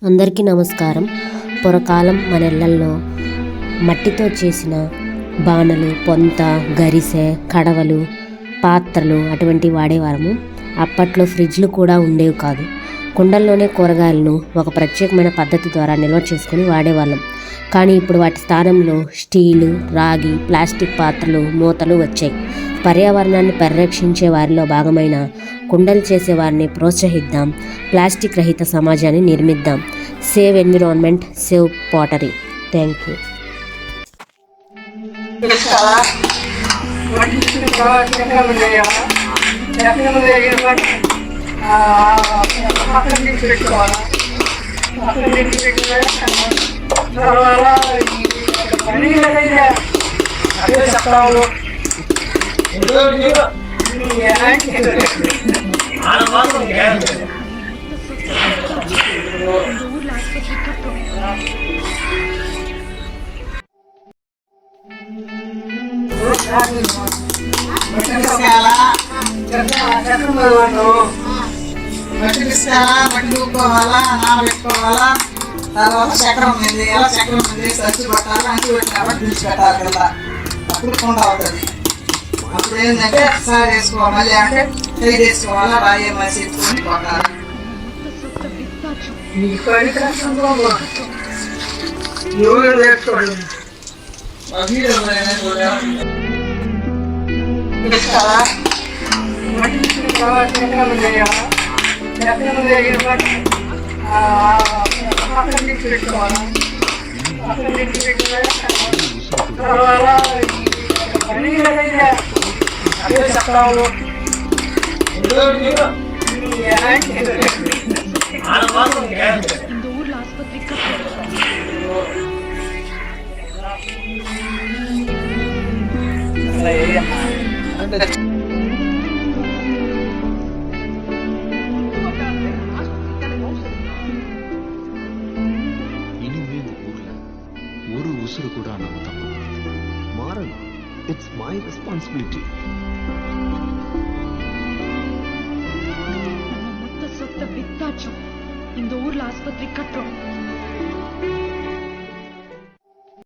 అందరికీ నమస్కారం. పూర్వకాలం మన ఇళ్లల్లో మట్టితో చేసిన బాణలు, పొంత, గరిసె, కడవలు, పాత్రలు అటువంటివి వాడేవారము. అప్పట్లో ఫ్రిడ్జ్లు కూడా ఉండేవి కాదు. కుండల్లోనే కూరగాయలను ఒక ప్రత్యేకమైన పద్ధతి ద్వారా నిల్వ చేసుకుని వాడేవాళ్ళం. కానీ ఇప్పుడు వాటి స్థానంలో స్టీలు, రాగి, ప్లాస్టిక్ పాత్రలు, మూతలు వచ్చాయి. పర్యావరణాన్ని పరిరక్షించే వారిలో భాగమైన కుండలు చేసే వారిని ప్రోత్సహిద్దాం. ప్లాస్టిక్ రహిత సమాజాన్ని నిర్మిద్దాం. Save environment, save pottery. Thank you. మట్టుకోవాలా, నానబెట్టుకోవాలా, తర్వాత చక్రం ఉంది, ఎలా చక్రం ఉంది సచ్చి పట్టాలి, అంటు పెట్టినప్పుడు విడిచిపెట్టాలి కదా, అప్పుడు కుండ అవుతుంది. అప్పుడు ఏంటంటే సార్ వేసుకోవాలి, మళ్ళీ అంటే ఫ్రై చేసుకోవాలా, రాయి మసి ఎత్తుకొని కొట్టాలి. ఊరు ఉసురు కూడా నమ్ముతాం. మారను. It's my responsibility. நம்ம மொத்த சொத்தை வித்தாச்சும் இந்த ஊர்ல ஆஸ்பத்திரி கட்டுறோம்.